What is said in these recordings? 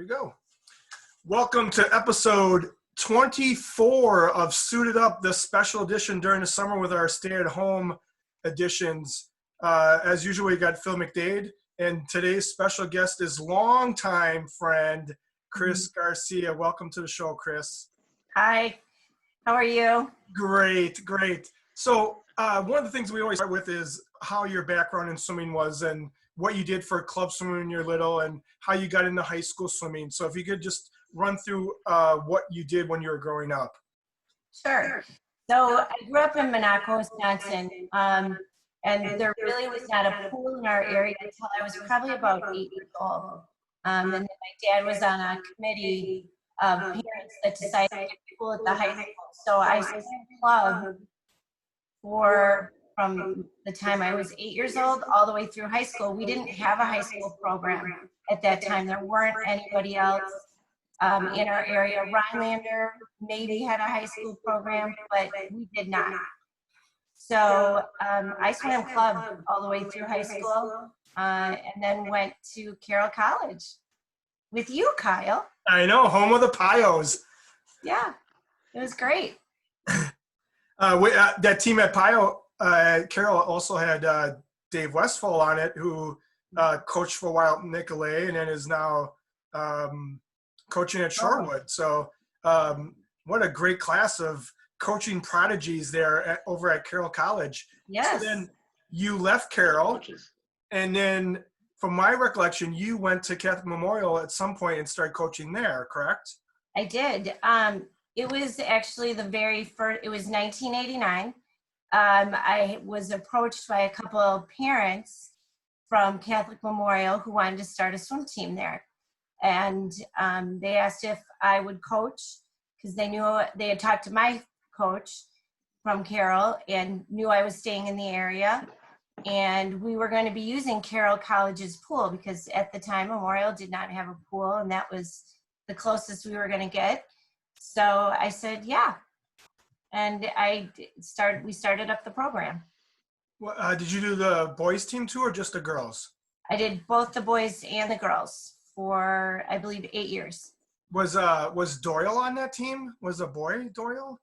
we go. Welcome to episode 24 of Suited Up, the special edition during the summer with our stay-at-home editions. As usual, we got Phil McDade, and today's special guest is longtime friend Chris Garcia. Welcome to the show, Chris. Hi, how are you? Great. So one of the things we always start with is how your background in swimming was and what you did for club swimming when you were little and how you got into high school swimming. So if you could just run through what you did when you were growing up. Sure. So I grew up in Monaco, Wisconsin, and there really was not a pool in our area until I was probably about 8 years old. And then my dad was on a committee of parents that decided to get a pool at the high school. So I swam club from the time I was 8 years old all the way through high school. We didn't have a high school program at that time. There weren't anybody else in our area. Rhinelander maybe had a high school program, but we did not. So I swam club all the way through high school and then went to Carroll College with you, Kyle. I know, home of the Pios. Yeah, it was great. That team at Pio, Carroll also had Dave Westfall on it, who coached for a while at Nicolay and then is now coaching at Shorewood. So what a great class of coaching prodigies there over at Carroll College. Yes. So then you left Carroll, and then from my recollection, you went to Catholic Memorial at some point and started coaching there, correct? I did. It was actually the very first, it was 1989. I was approached by a couple of parents from Catholic Memorial who wanted to start a swim team there. And they asked if I would coach because they knew they had talked to my coach from Carroll and knew I was staying in the area. And we were going to be using Carroll College's pool because at the time Memorial did not have a pool, and that was the closest we were going to get. So I said, yeah. And we started up the program. Well, did you do the boys team too, or just the girls? I did both the boys and the girls for, I believe, 8 years. Was Doyle on that team? Was a boy Doyle?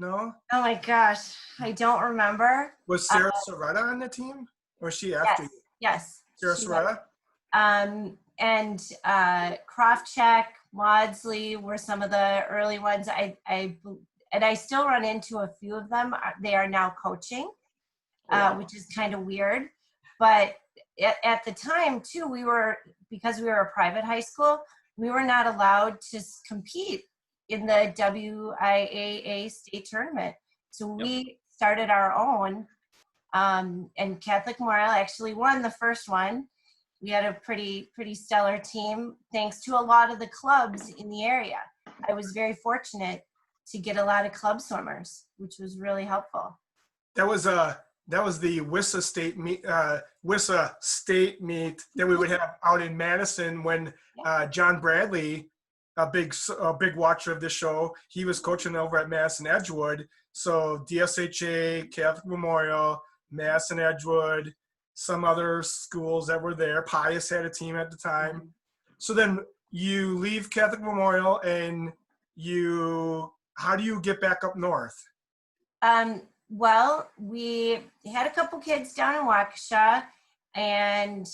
No? Oh my gosh, I don't remember. Was Sarah Soretta on the team? Or was she after you? Yes. Sarah Soretta? And Krofchak, Maudsley were some of the early ones. And I still run into a few of them. They are now coaching, which is kind of weird. But at the time, too, because we were a private high school, we were not allowed to compete in the WIAA state tournament. So we started our own, and Catholic Memorial actually won the first one. We had a pretty stellar team, thanks to a lot of the clubs in the area. I was very fortunate to get a lot of club swimmers, which was really helpful. That was the WISA state meet that we would have out in Madison when John Bradley, a big watcher of this show, he was coaching over at Madison Edgewood. So DSHA, Catholic Memorial, Madison Edgewood, some other schools that were there. Pius had a team at the time. So then you leave Catholic Memorial and how do you get back up north? Well, we had a couple kids down in Waukesha, and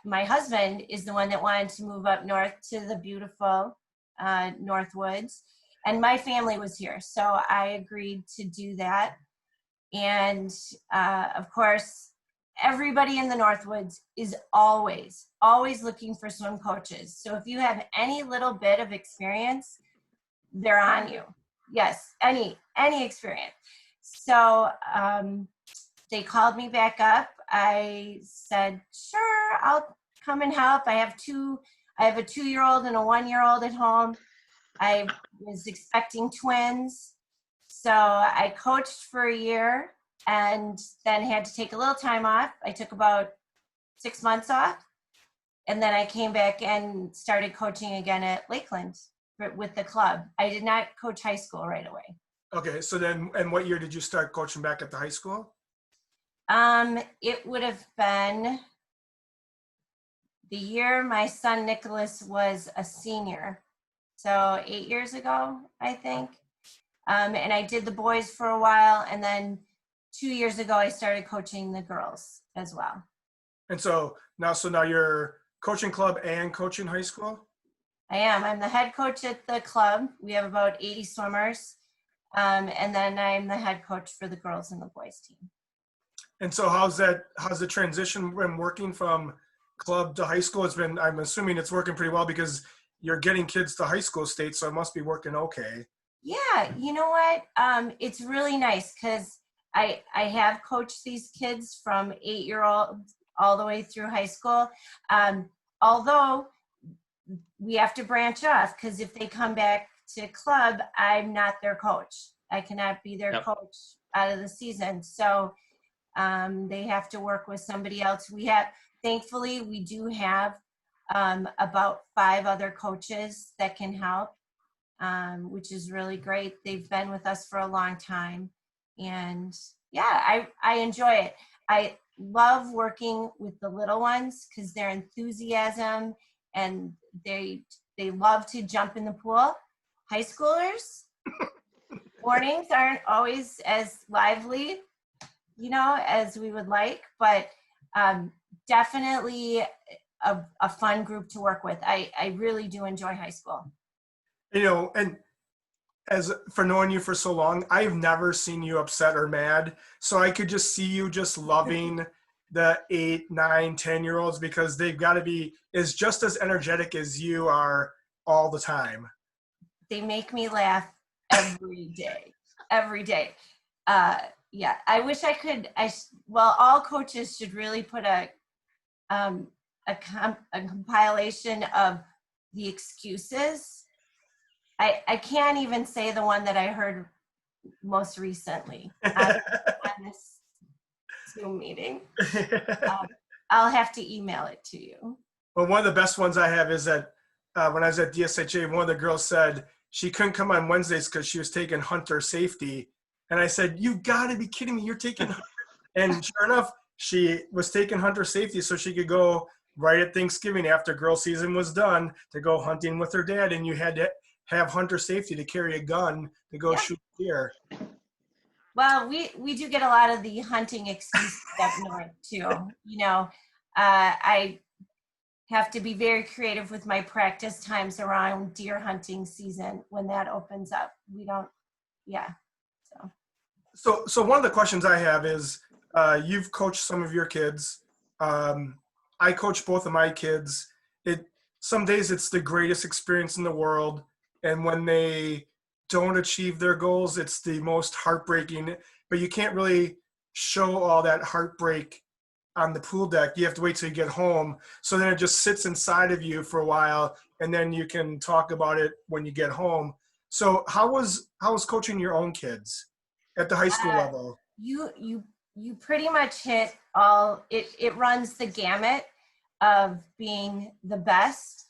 my husband is the one that wanted to move up north to the beautiful Northwoods, and my family was here, so I agreed to do that. And of course, everybody in the Northwoods is always looking for swim coaches. So if you have any little bit of experience, they're on you. Yes, any experience. So they called me back up. I said, sure, I'll come and help. I have a 2-year-old and a 1-year-old at home. I was expecting twins. So I coached for a year and then had to take a little time off. I took about 6 months off. And then I came back and started coaching again at Lakeland with the club. I did not coach high school right away. Okay, so then, and what year did you start coaching back at the high school? It would have been the year my son Nicholas was a senior. So 8 years ago, I think. And I did the boys for a while. And then 2 years ago, I started coaching the girls as well. And so now you're coaching club and coaching high school? I am. I'm the head coach at the club. We have about 80 swimmers. And then I'm the head coach for the girls and the boys team. And so how's the transition been working from club to high school? I'm assuming it's working pretty well because you're getting kids to high school state, so it must be working okay. Yeah, you know what? It's really nice because I have coached these kids from 8-year-old all the way through high school. Although we have to branch off because if they come back to club, I'm not their coach. I cannot be their coach out of the season. So they have to work with somebody else. Thankfully, we do have about 5 other coaches that can help, which is really great. They've been with us for a long time. And yeah, I enjoy it. I love working with the little ones because their enthusiasm and they love to jump in the pool. High schoolers, mornings aren't always as lively, as we would like, but definitely a fun group to work with. I really do enjoy high school. And as for knowing you for so long, I've never seen you upset or mad. So I could just see you just loving the 8, 9, 10-year-olds because they've got to be is just as energetic as you are all the time. They make me laugh every day. Every day. Yeah, I wish I could. All coaches should really put a compilation of the excuses. I can't even say the one that I heard most recently on this Zoom meeting. I'll have to email it to you. Well, one of the best ones I have is that when I was at DSHA, one of the girls said she couldn't come on Wednesdays because she was taking hunter safety. And I said, "You got to be kidding me. You're taking hunter." And sure enough, she was taking hunter safety so she could go right at Thanksgiving after girl season was done to go hunting with her dad. And you had to have hunter safety to carry a gun to go shoot deer. Well, we do get a lot of the hunting excuses up north too. I have to be very creative with my practice times around deer hunting season when that opens up. We don't, So one of the questions I have is, you've coached some of your kids. I coach both of my kids. Some days it's the greatest experience in the world. And when they don't achieve their goals, it's the most heartbreaking, but you can't really show all that heartbreak on the pool deck. You have to wait till you get home. So then it just sits inside of you for a while, and then you can talk about it when you get home. So how was coaching your own kids at the high school level? You pretty much hit all, it runs the gamut of being the best.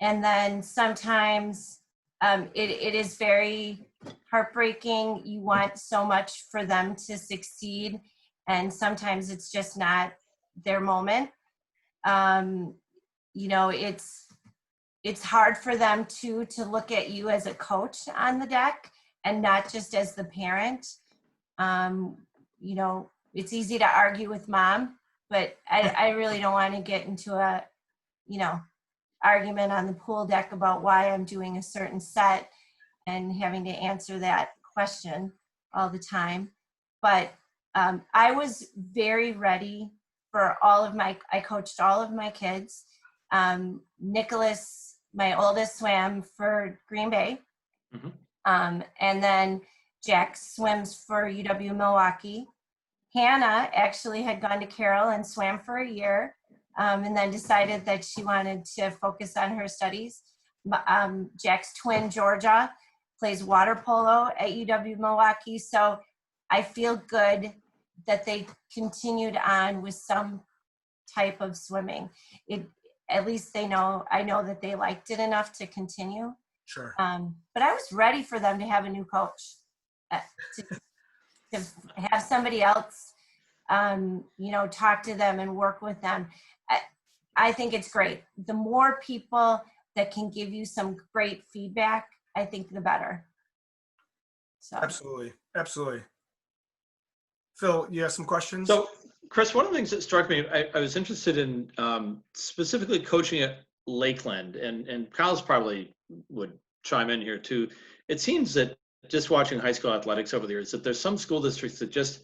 And then sometimes it is very heartbreaking. You want so much for them to succeed, and sometimes it's just not their moment. It's hard for them to look at you as a coach on the deck and not just as the parent. It's easy to argue with mom, but I really don't want to get into a argument on the pool deck about why I'm doing a certain set and having to answer that question all the time. But I was very ready for I coached all of my kids. Nicholas, my oldest, swam for Green Bay. Mm-hmm. And then Jack swims for UW Milwaukee. Hannah actually had gone to Carroll and swam for a year. And then decided that she wanted to focus on her studies. Jack's twin, Georgia, plays water polo at UW Milwaukee. So I feel good that they continued on with some type of swimming. At least I know that they liked it enough to continue. Sure. But I was ready for them to have a new coach, to have somebody else, talk to them and work with them. I think it's great. The more people that can give you some great feedback, I think the better. So. Absolutely. Absolutely. Phil, you have some questions? So, Chris, one of the things that struck me, I was interested in specifically coaching at Lakeland, and Kyle's probably would chime in here too. It seems that just watching high school athletics over the years, that there's some school districts that just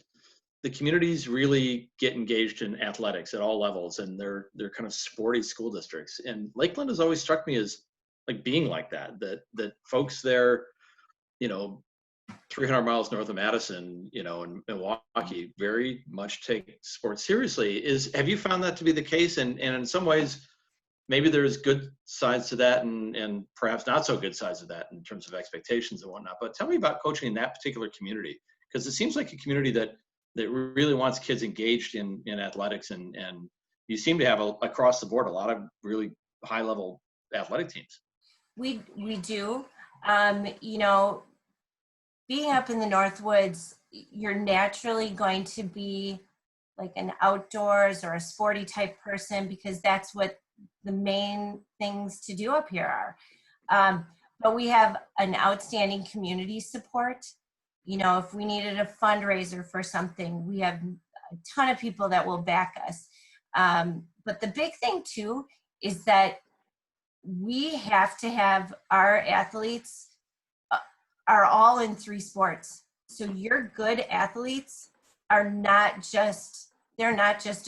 the communities really get engaged in athletics at all levels, and they're kind of sporty school districts. And Lakeland has always struck me as like being like that. That folks there, 300 miles north of Madison, in Milwaukee, very much take sports seriously. Have you found that to be the case? And in some ways, maybe there's good sides to that and perhaps not so good sides of that in terms of expectations and whatnot. But tell me about coaching in that particular community, because it seems like a community that really wants kids engaged in athletics, and you seem to have across the board a lot of really high level athletic teams. We do. Being up in the Northwoods, you're naturally going to be like an outdoors or a sporty type person, because that's what the main things to do up here are. But we have an outstanding community support. If we needed a fundraiser for something, we have a ton of people that will back us. But the big thing too is that we have to have our athletes are all in 3 sports. So your good athletes are they're not just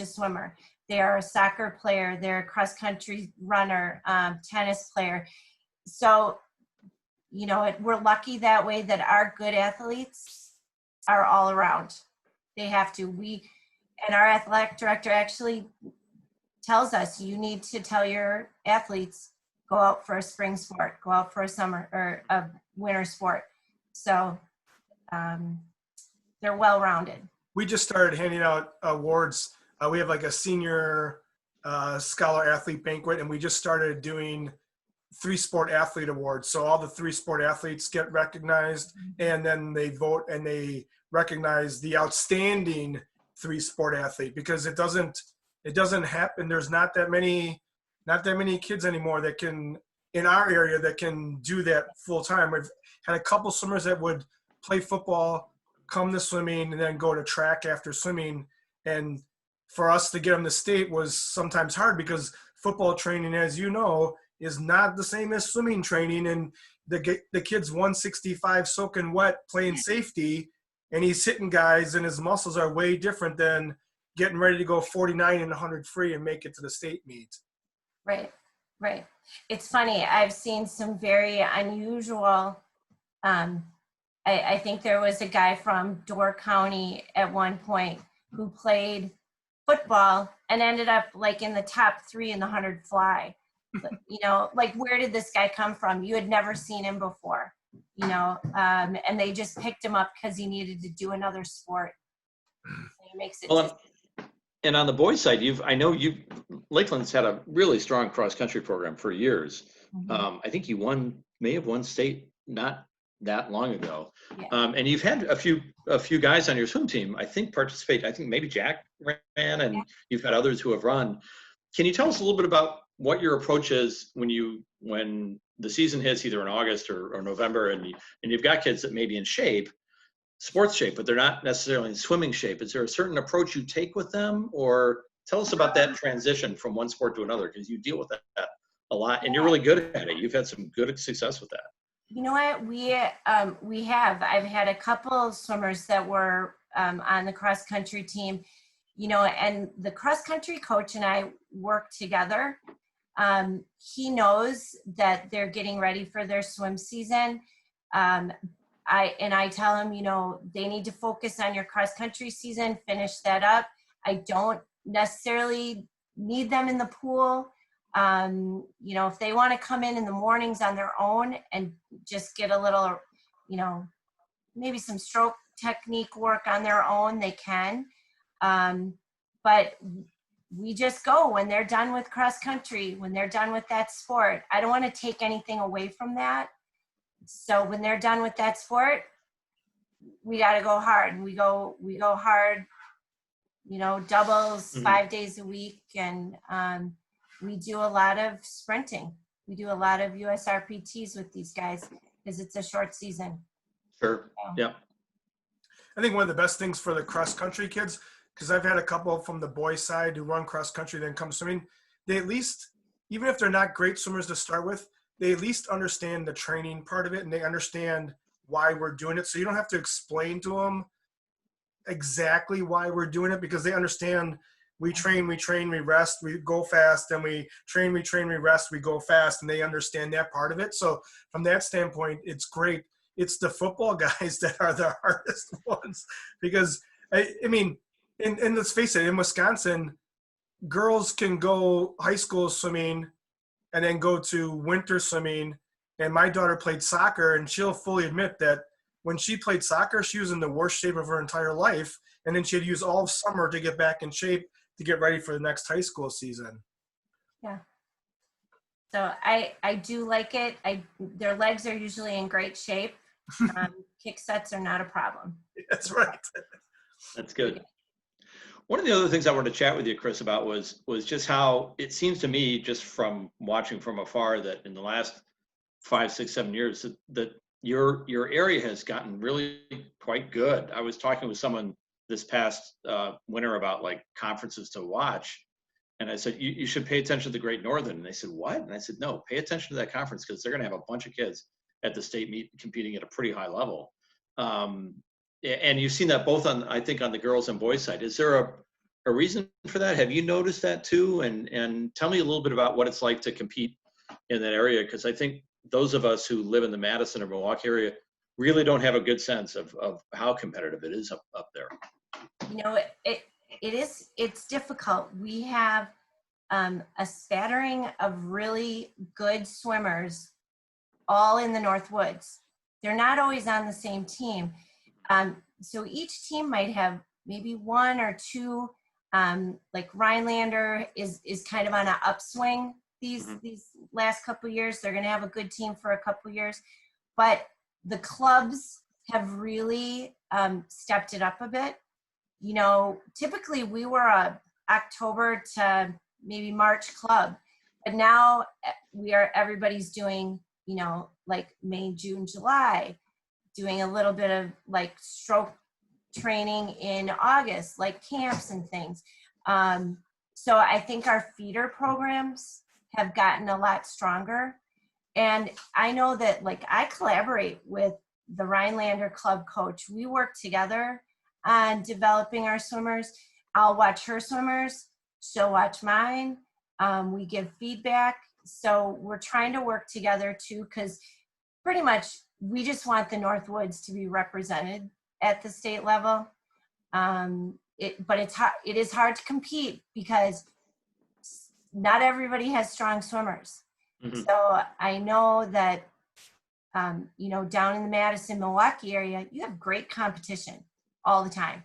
a swimmer. They are a soccer player, they're a cross country runner, tennis player. So, we're lucky that way that our good athletes are all around. They have to. And our athletic director actually tells us, you need to tell your athletes, go out for a spring sport, go out for a summer or a winter sport. So they're well-rounded. We just started handing out awards. We have like a senior scholar athlete banquet, and we just started doing 3 sport athlete awards. So all the 3 sport athletes get recognized, and then they vote and they recognize the outstanding 3 sport athlete, because it doesn't happen. There's not that many kids anymore that can, in our area, that can do that full time. We've had a couple swimmers that would play football, come to swimming, and then go to track after swimming. And for us to get them to state was sometimes hard, because football training, as you know, is not the same as swimming training. And the kid's 165 soaking wet playing safety, and he's hitting guys, and his muscles are way different than getting ready to go 49 and 100 free and make it to the state meet. Right. It's funny. I've seen some very unusual, I think there was a guy from Door County at one point who played football and ended up like in the top 3 in the 100 fly. Like, where did this guy come from? You had never seen him before, and they just picked him up because he needed to do another sport. It makes it. Well, and on the boys' side, Lakeland's had a really strong cross country program for years. Mm-hmm. I think you may have won state not that long ago. Yeah. And you've had a few guys on your swim team, I think, participate. I think maybe Jack ran, and you've had others who have run. Can you tell us a little bit about what your approach is when the season hits, either in August or November, and you've got kids that may be in shape, sports shape, but they're not necessarily in swimming shape? Is there a certain approach you take with them, or tell us about that transition from one sport to another, because you deal with that a lot, and you're really good at it. You've had some good success with that. You know what? I've had a couple swimmers that were on the cross country team, and the cross country coach and I work together. He knows that they're getting ready for their swim season. I tell him, they need to focus on your cross country season, finish that up. I don't necessarily need them in the pool. If they want to come in the mornings on their own and just get a little, maybe some stroke technique work on their own, they can. But we just go when they're done with cross country, when they're done with that sport. I don't want to take anything away from that. So when they're done with that sport, we got to go hard. We go hard, doubles 5 days a week. And we do a lot of sprinting. We do a lot of USRPTs with these guys because it's a short season. Sure. Yeah. I think one of the best things for the cross country kids, because I've had a couple from the boys side who run cross country then come swimming, they at least, even if they're not great swimmers to start with, they at least understand the training part of it and they understand why we're doing it. So you don't have to explain to them exactly why we're doing it because they understand we train, we rest, we go fast, and we train, we rest, we go fast, and they understand that part of it. So from that standpoint, it's great. It's the football guys that are the hardest ones because, I mean, and let's face it, in Wisconsin, girls can go high school swimming and then go to winter swimming. And my daughter played soccer, and she'll fully admit that when she played soccer, she was in the worst shape of her entire life. And then she had to use all of summer to get back in shape to get ready for the next high school season. Yeah. So I do like it. Their legs are usually in great shape. Kick sets are not a problem. That's right. That's good. One of the other things I wanted to chat with you, Chris, about was just how it seems to me, just from watching from afar, that in the last 5, 6, 7 years, that your area has gotten really quite good. I was talking with someone this past winter about like conferences to watch, and I said you should pay attention to the Great Northern, and they said what? And I said no, pay attention to that conference because they're going to have a bunch of kids at the state meet competing at a pretty high level. And you've seen that both on, I think, on the girls and boys side. Is there a reason for that? Have you noticed that too? And tell me a little bit about what it's like to compete in that area, because I think those of us who live in the Madison or Milwaukee area really don't have a good sense of how competitive it is up there. You know, it's difficult. We have a spattering of really good swimmers all in the North Woods. They're not always on the same team. So each team might have maybe 1 or 2, like Rhinelander is kind of on an upswing these last couple years. They're going to have a good team for a couple years, but the clubs have really stepped it up a bit. You know, typically we were a October to maybe March club, but now everybody's doing, you know, like May, June, July, doing a little bit of like stroke training in August, like camps and things. So I think our feeder programs have gotten a lot stronger. And I know that like I collaborate with the Rhinelander club coach. We work together on developing our swimmers. I'll watch her swimmers, she'll watch mine. We give feedback. So we're trying to work together too, because pretty much we just want the North Woods to be represented at the state level. But it is hard to compete because not everybody has strong swimmers. Mm-hmm. So I know that, you know, down in the Madison, Milwaukee area, you have great competition all the time.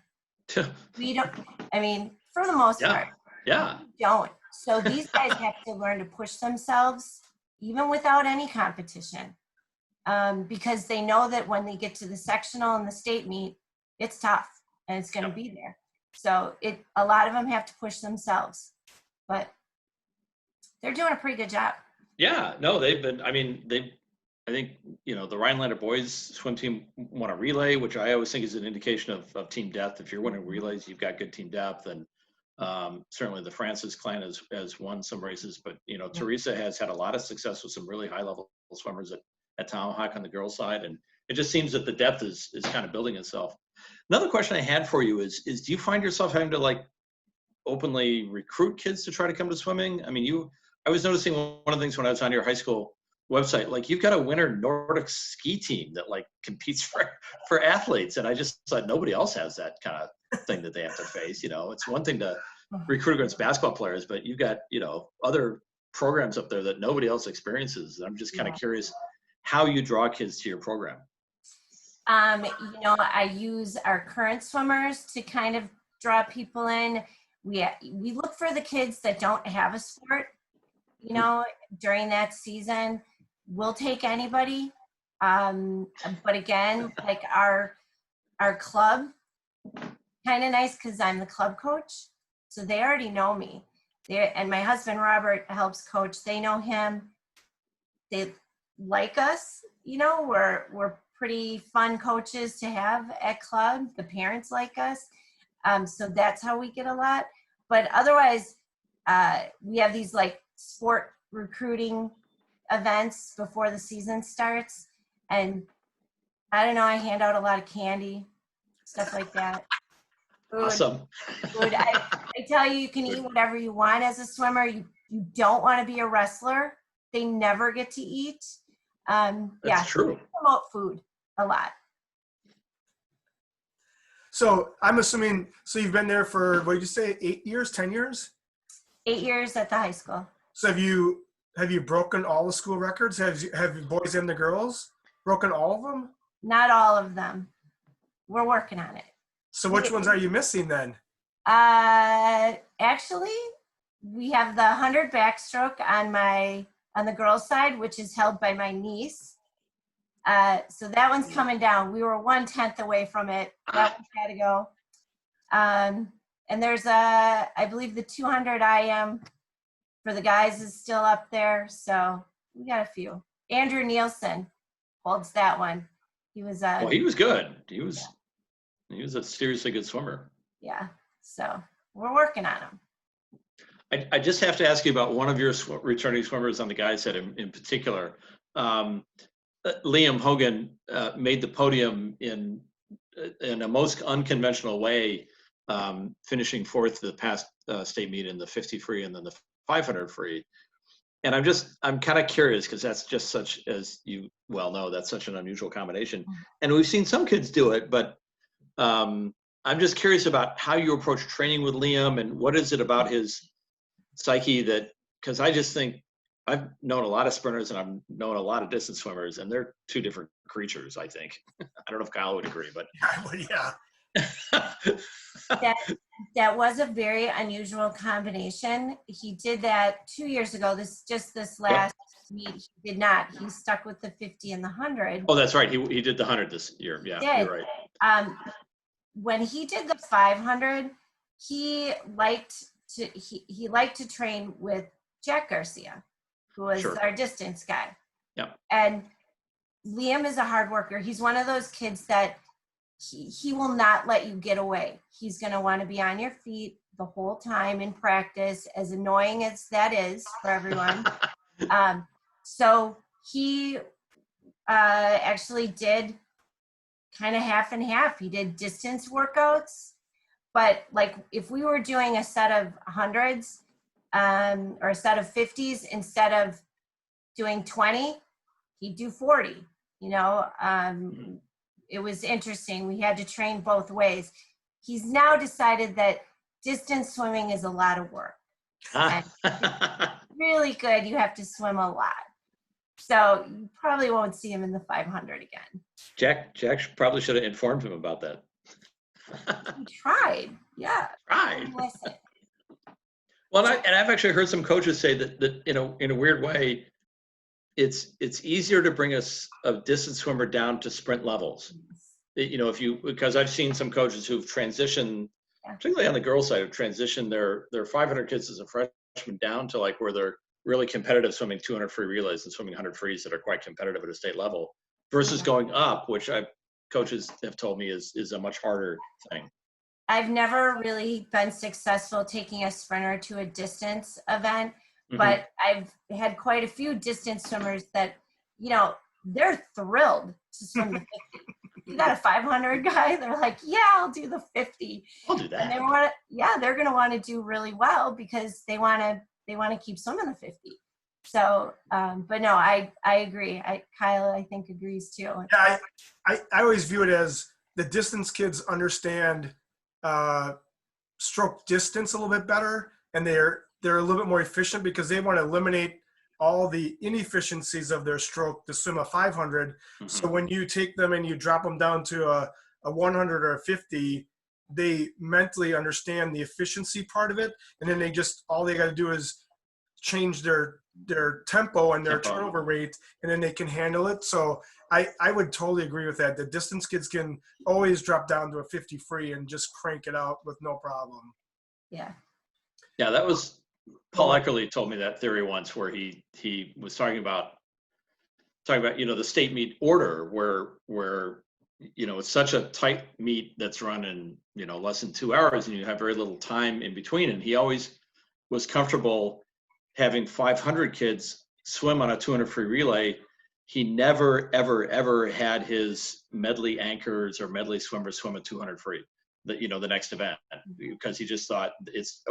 We don't, I mean, for the most part, we don't. So these guys have to learn to push themselves even without any competition, because they know that when they get to the sectional and the state meet, it's tough and it's going to be there. So a lot of them have to push themselves, but they're doing a pretty good job. Yeah, no, they've been, I think, you know, the Rhinelander boys swim team won a relay, which I always think is an indication of team depth. If you're winning relays, you've got good team depth. And certainly the Francis clan has won some races, but, you know, Teresa has had a lot of success with some really high level swimmers at Tomahawk on the girls side. And it just seems that the depth is kind of building itself. Another question I had for you is do you find yourself having to like openly recruit kids to try to come to swimming? I mean, I was noticing one of the things when I was on your high school website, like you've got a winter Nordic ski team that like competes for athletes. And I just thought nobody else has that kind of thing that they have to face. You know, it's one thing to recruit against basketball players, but you've got, you know, other programs up there that nobody else experiences. And I'm just kind of curious how you draw kids to your program. You know, I use our current swimmers to kind of draw people in. We look for the kids that don't have a sport, you know, during that season. We'll take anybody. But again, like our club, kind of nice because I'm the club coach. So they already know me. And my husband, Robert, helps coach. They know him. They like us, we're pretty fun coaches to have at club. The parents like us. So that's how we get a lot. But otherwise, we have these like sport recruiting events before the season starts. And I don't know, I hand out a lot of candy, stuff like that. Food, Awesome. food. I tell you, you can eat whatever you want as a swimmer. You don't want to be a wrestler. They never get to eat. That's true. We promote food a lot. So I'm assuming, so you've been there for, what did you say, 8 years, 10 years? 8 years at the high school. So have you broken all the school records? Have you boys and the girls broken all of them? Not all of them. We're working on it. So which ones are you missing then? Actually, we have the 100 backstroke on the girls' side, which is held by my niece. So that one's coming down. We were 1/10 away from it. That one's got to go. And there's I believe the 200 IM for the guys is still up there. So we got a few. Andrew Nielsen holds that one. He was Well, he was good. He was a seriously good swimmer. Yeah. So we're working on him. I just have to ask you about one of your returning swimmers on the guys' side in particular. Liam Hogan made the podium in a most unconventional way, finishing fourth the past state meet in the 50 free and then the 500 free. And I'm kind of curious because that's just such, as you well know, that's such an unusual combination. And we've seen some kids do it, but I'm just curious about how you approach training with Liam and what is it about his psyche that, because I just think I've known a lot of sprinters and I've known a lot of distance swimmers and they're two different creatures, I think. I don't know if Kyle would agree, but. Yeah. That was a very unusual combination. He did that 2 years ago. This last meet, he did not. He stuck with the 50 and the 100. Oh, that's right. He did the 100 this year. Yeah, you're right. When he did the 500, he liked to train with Jack Garcia, who was our distance guy. Yeah. And Liam is a hard worker. He's one of those kids that he will not let you get away. He's going to want to be on your feet the whole time in practice, as annoying as that is for everyone. So he actually did kind of half and half. He did distance workouts, but like if we were doing a set of 100s or a set of 50s, instead of doing 20, he'd do 40, It was interesting. We had to train both ways. He's now decided that distance swimming is a lot of work. And really good. You have to swim a lot. So you probably won't see him in the 500 again. Jack probably should have informed him about that. He tried. Yeah. Tried. Listen. Well, and I've actually heard some coaches say that in a weird way, it's easier to bring a distance swimmer down to sprint levels. Because I've seen some coaches who've transitioned, particularly on the girls' side, have transitioned their 500 kids as a freshman down to like where they're really competitive swimming 200 free relays and swimming 100 frees that are quite competitive at a state level, versus going up, which coaches have told me is a much harder thing. I've never really been successful taking a sprinter to a distance event. But I've had quite a few distance swimmers that, they're thrilled to swim the 50. You got a 500 guy, they're like, yeah, I'll do the 50. I'll do that. And they're going to want to do really well because they want to keep swimming the 50. So, but no, I agree. Kyle, I think, agrees too. Yeah, I always view it as the distance kids understand stroke distance a little bit better, and they're a little bit more efficient because they want to eliminate all the inefficiencies of their stroke to swim a 500. Mm-hmm. So when you take them and you drop them down to a 100 or a 50, they mentally understand the efficiency part of it. And then all they got to do is change their tempo and their turnover rate, and then they can handle it. So I would totally agree with that. The distance kids can always drop down to a 50 free and just crank it out with no problem. Yeah. Yeah, that was Paul Eckerly told me that theory once, where he was talking about the state meet order, where it's such a tight meet that's run in less than 2 hours, and you have very little time in between. And he always was comfortable having 500 kids swim on a 200 free relay. He never ever had his medley anchors or medley swimmers swim a 200 free, the next event, because he just thought it's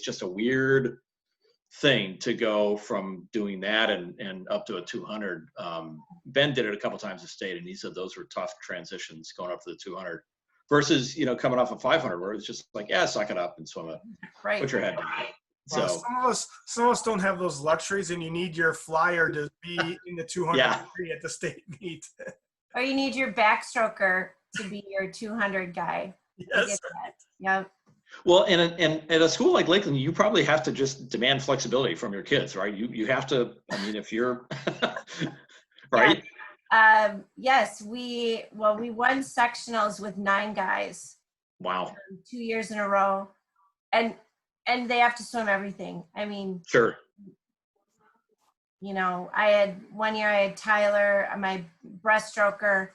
just a weird thing to go from doing that and up to a 200. Ben did it a couple times at state, and he said those were tough transitions going up to the 200 versus coming off a 500, where it's just like, yeah, suck it up and swim it, put your head down. Well, So some of us don't have those luxuries, and you need your flyer to be in the 200 free at the state meet. Or you need your backstroker to be your 200 guy. Yes. Yep. Well, and at a school like Lakeland, you probably have to just demand flexibility from your kids, right? You have to. I mean, if you're right. Yeah. Yes, we won sectionals with 9 guys. Wow. 2 years in a row, and they have to swim everything. I mean, sure. One year I had Tyler, my breaststroker,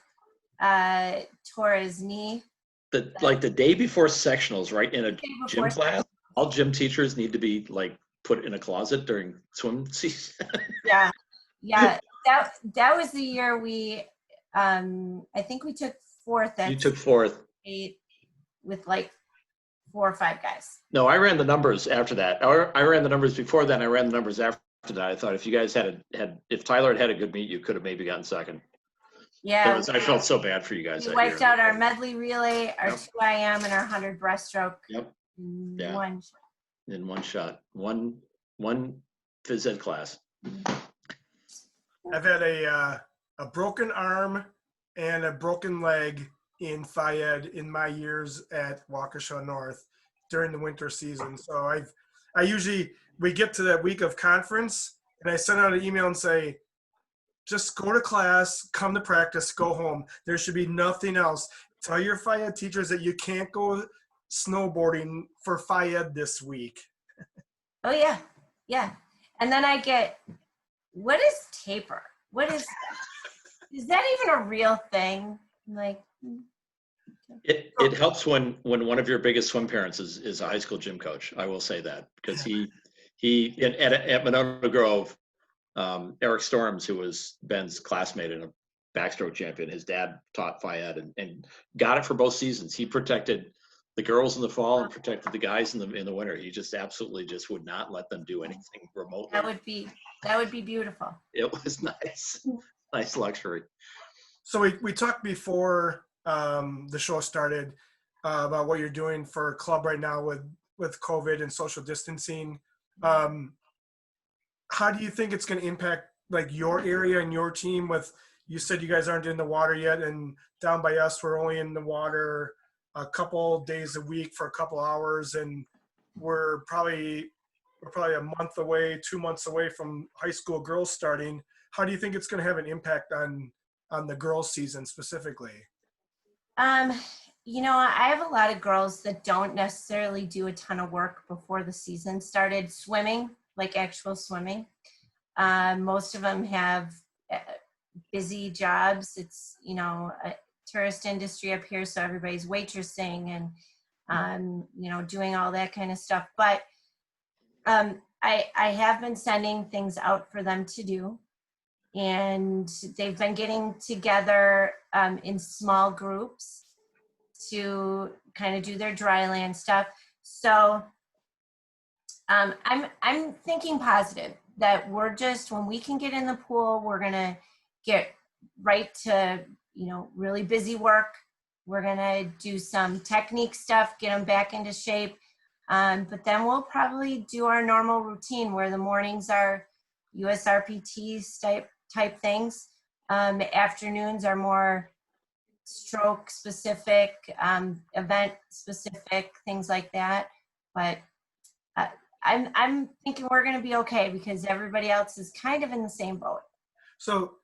tore his knee. The day before sectionals, right? In a gym class, all gym teachers need to be put in a closet during swim season. Yeah. That was the year we, I think we took 4th. You took 4th. 8 with 4 or 5 guys. No, I ran the numbers after that. I ran the numbers before then. I ran the numbers after that. I thought if you guys if Tyler had a good meet, you could have maybe gotten second. Yeah. I felt so bad for you guys. We wiped out our medley relay, our 2 IM, and our 100 breaststroke. Yep. In one shot. In one shot. One phys ed class. I've had a broken arm and a broken leg in Phi Ed in my years at Waukesha North during the winter season. So we get to that week of conference, and I send out an email and say, just go to class, come to practice, go home. There should be nothing else. Tell your Phi Ed teachers that you can't go snowboarding for Phi Ed this week. Oh, yeah. Yeah. And then I get, what is taper? What is that? Is that even a real thing? It helps when one of your biggest swim parents is a high school gym coach. I will say that, because at Monona Grove, Eric Storms, who was Ben's classmate and a backstroke champion, his dad taught Phi Ed and got it for both seasons. He protected the girls in the fall and protected the guys in the winter. He just absolutely just would not let them do anything remotely. That would be beautiful. It was nice luxury. So we talked before the show started about what you're doing for club right now with COVID and social distancing. How do you think it's going to impact your area and your team? You said you guys aren't in the water yet, and down by us, we're only in the water a couple days a week for a couple hours, and we're probably a month away, 2 months away from high school girls starting. How do you think it's going to have an impact on the girls season specifically? I have a lot of girls that don't necessarily do a ton of work before the season started swimming, actual swimming. Most of them have busy jobs. It's, a tourist industry up here, so everybody's waitressing and, doing all that kind of stuff. But I have been sending things out for them to do. And they've been getting together in small groups to kind of do their dry land stuff. So I'm thinking positive that we're just, when we can get in the pool, we're gonna get right to really busy work. We're gonna do some technique stuff, get them back into shape, but then we'll probably do our normal routine where the mornings are USRPTs type things. Afternoons are more stroke specific, event specific, things like that. But I'm thinking we're going to be okay because everybody else is kind of in the same boat. So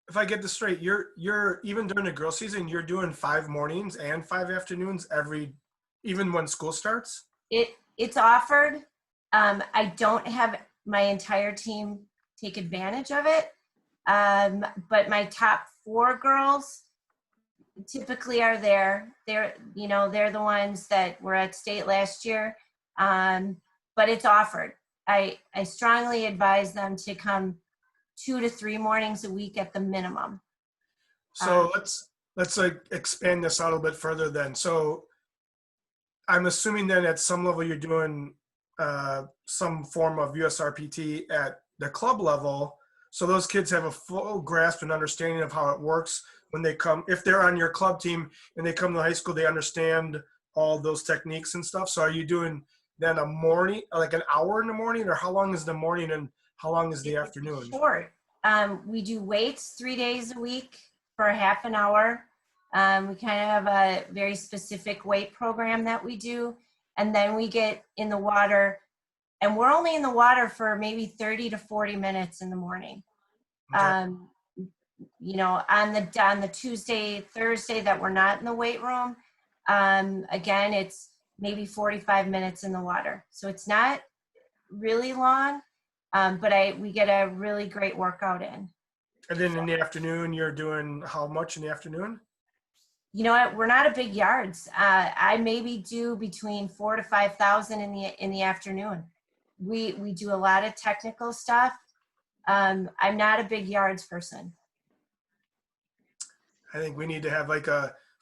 if I get this straight, you're even during the girl season, you're doing 5 mornings and 5 afternoons even when school starts? It's offered. I don't have my entire team take advantage of it. But my top 4 girls typically are there. They're the ones that were at state last year. But it's offered. I strongly advise them to come 2 to 3 mornings a week at the minimum. So let's like expand this out a little bit further then. So I'm assuming then at some level you're doing some form of USRPT at the club level. So those kids have a full grasp and understanding of how it works when they come. If they're on your club team and they come to high school, they understand all those techniques and stuff. So are you doing then a morning, like an hour in the morning, or how long is the morning and how long is the afternoon? Short. We do weights 3 days a week for a half an hour. We kind of have a very specific weight program that we do. And then we get in the water, and we're only in the water for maybe 30 to 40 minutes in the morning. Okay. On the Tuesday, Thursday that we're not in the weight room, again, it's maybe 45 minutes in the water. So it's not really long, but we get a really great workout in. And then in the afternoon, you're doing how much in the afternoon? You know what? We're not a big yards. I maybe do between 4,000 to 5,000 in the afternoon. We do a lot of technical stuff. I'm not a big yards person. I think we need to have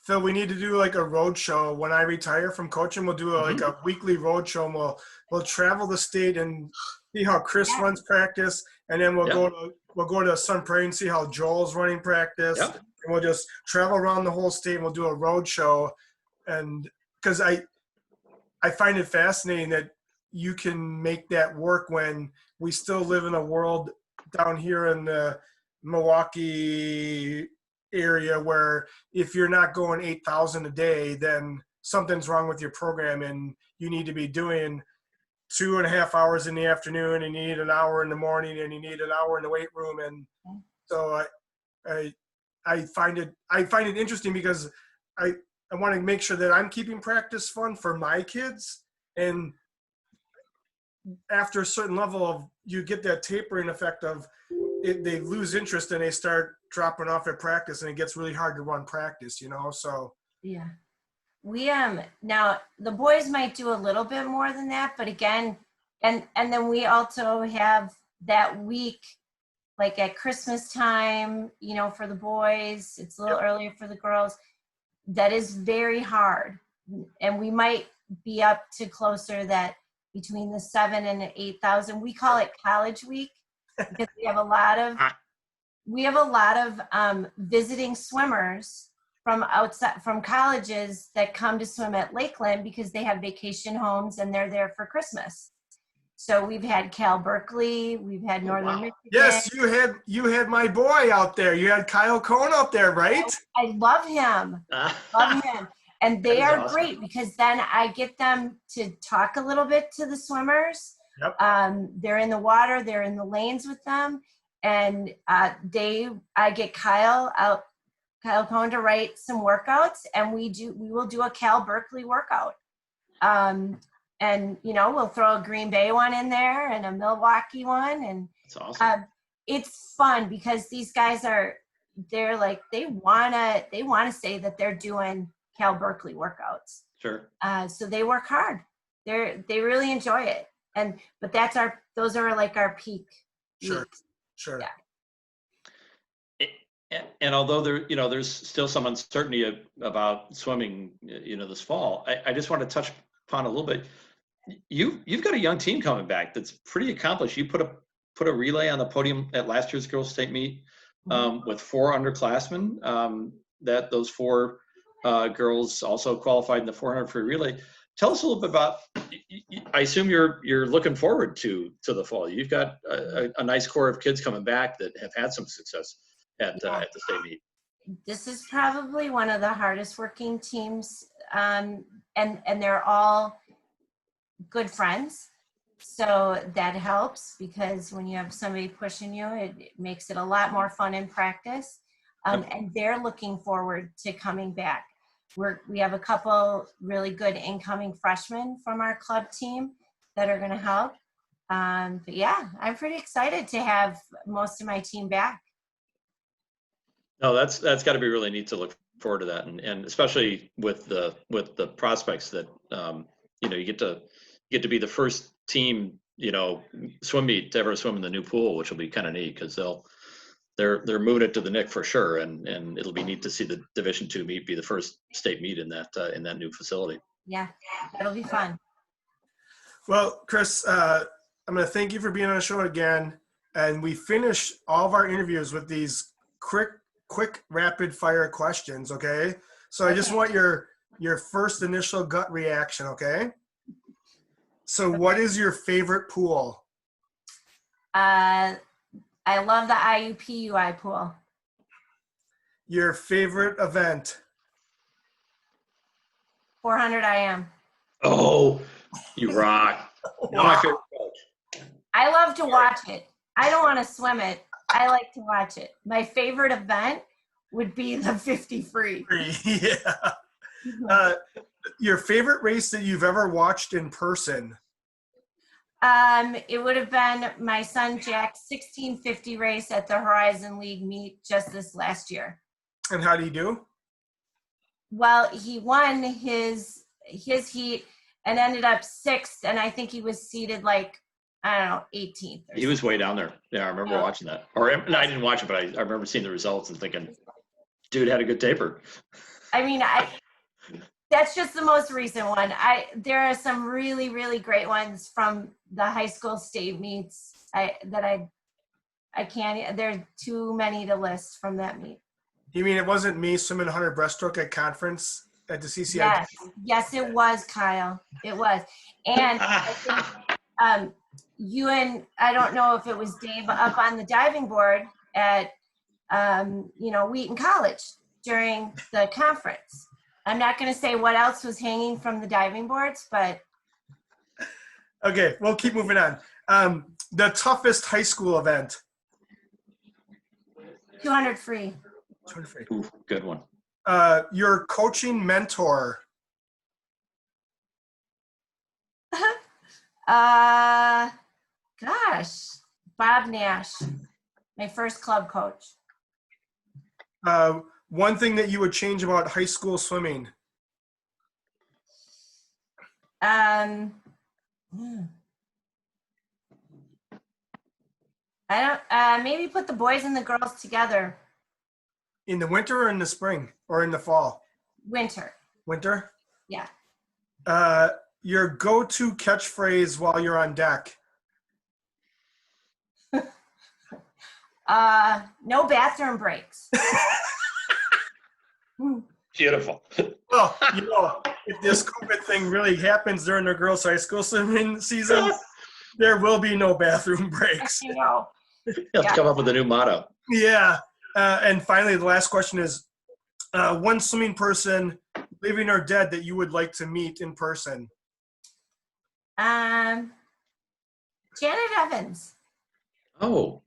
Phil, we need to do like a road show. When I retire from coaching, we'll do like a weekly road show, and we'll travel the state and see how Chris runs practice, and then we'll go to Sun Prairie and see how Joel's running practice. Yep. And we'll just travel around the whole state and we'll do a road show. And because I find it fascinating that you can make that work when we still live in a world down here in the Milwaukee area where if you're not going 8,000 a day, then something's wrong with your program, and you need to be doing 2.5 hours in the afternoon, and you need an hour in the morning, and you need an hour in the weight room. And so I find it interesting because I want to make sure that I'm keeping practice fun for my kids. And after a certain level of, you get that tapering effect of it, they lose interest and they start dropping off at practice, and it gets really hard to run practice, so. Yeah. We, now the boys might do a little bit more than that, but again, and then we also have that week, like at Christmas time, for the boys, it's a little earlier for the girls. That is very hard. And we might be up to closer that between the 7,000 and 8,000. We call it college week because we have a lot of visiting swimmers from colleges that come to swim at Lakeland because they have vacation homes and they're there for Christmas. So we've had Cal Berkeley, we've had Northern Michigan. Yes, you had my boy out there. You had Kyle Cohn out there, right? I love him. Love him. And they are awesome. Great because then I get them to talk a little bit to the swimmers. Yep. They're in the water, they're in the lanes with them. And I get Kyle Cohn to write some workouts, and we will do a Cal Berkeley workout. And we'll throw a Green Bay one in there and a Milwaukee one, and that's awesome. It's fun because these guys they wanna say that they're doing Cal Berkeley workouts. Sure. So they work hard. They really enjoy it, but those are like our peak weeks. Sure. Yeah. And although there's still some uncertainty about swimming, this fall, I just want to touch upon a little bit. You've got a young team coming back that's pretty accomplished. You put a relay on the podium at last year's girls' state meet with 4 underclassmen. That those 4 girls also qualified in the 400 free relay. Tell us a little bit about. I assume you're looking forward to the fall. You've got a nice core of kids coming back that have had some success at the state meet. This is probably one of the hardest working teams, and they're all good friends. So that helps because when you have somebody pushing you, it makes it a lot more fun in practice. And they're looking forward to coming back. We have a couple really good incoming freshmen from our club team that are going to help. But yeah, I'm pretty excited to have most of my team back. No, that's got to be really neat to look forward to that, and especially with the prospects that you get to be the first team swim meet to ever swim in the new pool, which will be kind of neat because they're moving it to the Nick for sure, and it'll be neat to see the Division II meet be the first state meet in that new facility. Yeah, that'll be fun. Well, Chris, I'm going to thank you for being on the show again. And we finish all of our interviews with these quick rapid fire questions. Okay. So I just want your first initial gut reaction. Okay. So what is your favorite pool? I love the IUPUI pool. Your favorite event? 400 IM. Oh, you rock. Not my favorite coach. I love to watch it. I don't want to swim it. I like to watch it. My favorite event would be the 50 free. Yeah. Your favorite race that you've ever watched in person? It would have been my son Jack's 1650 race at the Horizon League meet just this last year. And how do you do? Well, he won his heat and ended up 6th, and I think he was seated 18th. He was way down there. Yeah, I remember watching that. And I didn't watch it, but I remember seeing the results and thinking, dude had a good taper. I mean, that's just the most recent one. There are some really, really great ones from the high school state meets I can't, there's too many to list from that meet. You mean it wasn't me swimming 100 breaststroke at conference at the CCI? Yes, it was, Kyle. It was. And I think you and I don't know if it was Dave up on the diving board at Wheaton College during the conference. I'm not going to say what else was hanging from the diving boards, but okay, we'll keep moving on. The toughest high school event? 200 free. 200 free. Ooh, good one. Your coaching mentor? Gosh, Bob Nash, my first club coach. One thing that you would change about high school swimming? I don't. Maybe put the boys and the girls together. In the winter or in the spring or in the fall? Winter. Winter? Yeah. Your go-to catchphrase while you're on deck? No bathroom breaks. Beautiful. Well, if this COVID thing really happens during the girls' high school swimming season, there will be no bathroom breaks. You have to come up with a new motto. Yeah. And finally, the last question is, one swimming person, living or dead, that you would like to meet in person? Janet Evans. Oh,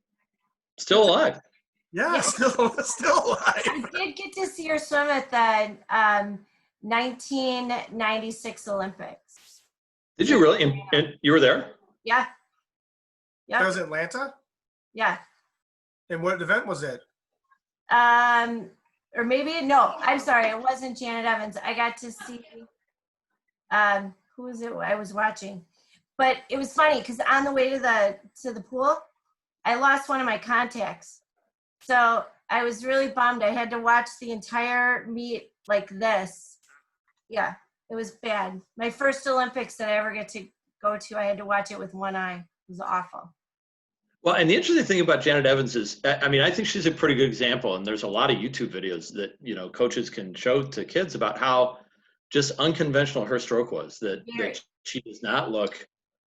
still alive. Yeah, still alive. I did get to see her swim at the 1996 Olympics. Did you really? And you were there? Yeah. That was Atlanta? Yeah. And what event was it? Or maybe, no, I'm sorry. It wasn't Janet Evans. I got to see, who was it I was watching? But it was funny because on the way to the pool, I lost one of my contacts. So I was really bummed. I had to watch the entire meet like this. Yeah, it was bad. My first Olympics that I ever get to go to, I had to watch it with one eye. It was awful. Well, and the interesting thing about Janet Evans is, I think she's a pretty good example. And there's a lot of YouTube videos that, coaches can show to kids about how just unconventional her stroke was, that she does not look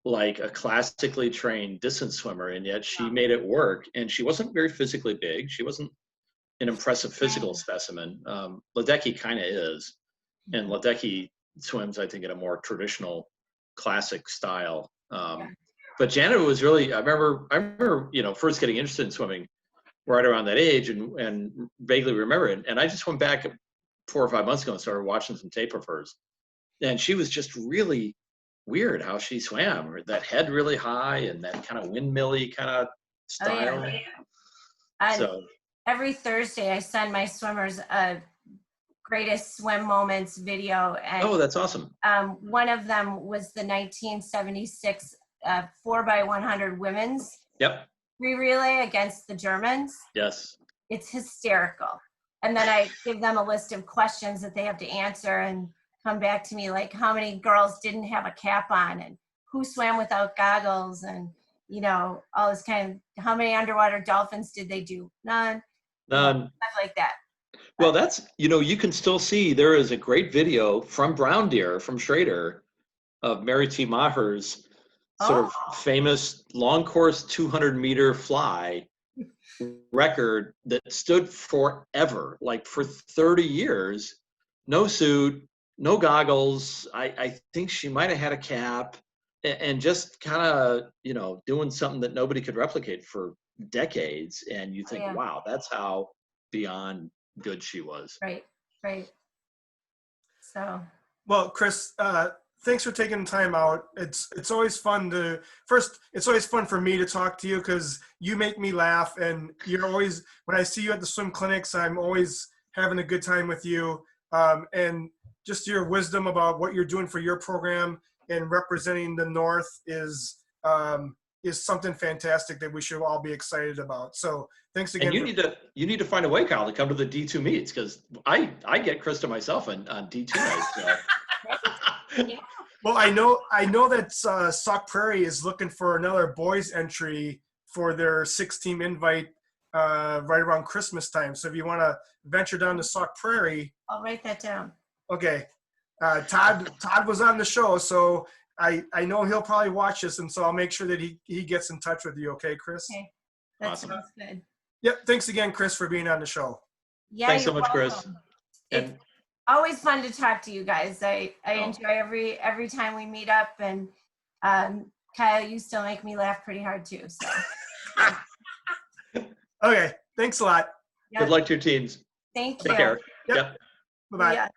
like a classically trained distance swimmer, and yet she made it work. And she wasn't very physically big. She wasn't an impressive physical specimen. Ledecky kind of is. And Ledecky swims, I think, in a more traditional classic style. But Janet was really, I remember, first getting interested in swimming right around that age and vaguely remember it. And I just went back 4 or 5 months ago and started watching some tape of hers. And she was just really weird how she swam, or that head really high and that kind of windmilly kind of style. Oh, yeah. And So every Thursday I send my swimmers a greatest swim moments video, and that's awesome. one of them was the 1976 4x100 women's Yep. free relay against the Germans. Yes. It's hysterical. And then I give them a list of questions that they have to answer and come back to me, like how many girls didn't have a cap on, and who swam without goggles, and all this kind of, how many underwater dolphins did they do? None. Stuff like that. Well, that's, you can still see there is a great video from Brown Deer, from Schrader, of Mary T. Maher's sort of famous long course 200-meter fly record that stood forever, like for 30 years, no suit, no goggles. I think she might have had a cap, and just kind of, doing something that nobody could replicate for decades. And you think, wow, that's how beyond good she was. Right. So. Well, Chris, thanks for taking the time out. It's always fun it's always fun for me to talk to you because you make me laugh, and you're always, when I see you at the swim clinics, I'm always having a good time with you. And just your wisdom about what you're doing for your program and representing the North is something fantastic that we should all be excited about. So thanks again. And you need to find a way, Kyle, to come to the D2 meets, because I get Krista myself on D2 nights. Yeah. Well, I know that Sauk Prairie is looking for another boys entry for their 6-team invite right around Christmas time. So if you want to venture down to Sauk Prairie, I'll write that down. Okay. Todd was on the show, so I know he'll probably watch this, and so I'll make sure that he gets in touch with you. Okay, Chris? Okay. That Awesome. sounds good. Yep. Thanks again, Chris, for being on the show. Yeah, Thanks so you're much, Chris. welcome. And It's always fun to talk to you guys. I enjoy every time we meet up, and Kyle, you still make me laugh pretty hard too. So. Okay. Thanks a lot. Yep. good luck to your teams. Thank you. Take care. Yep. Yep. Bye-bye. Yeah.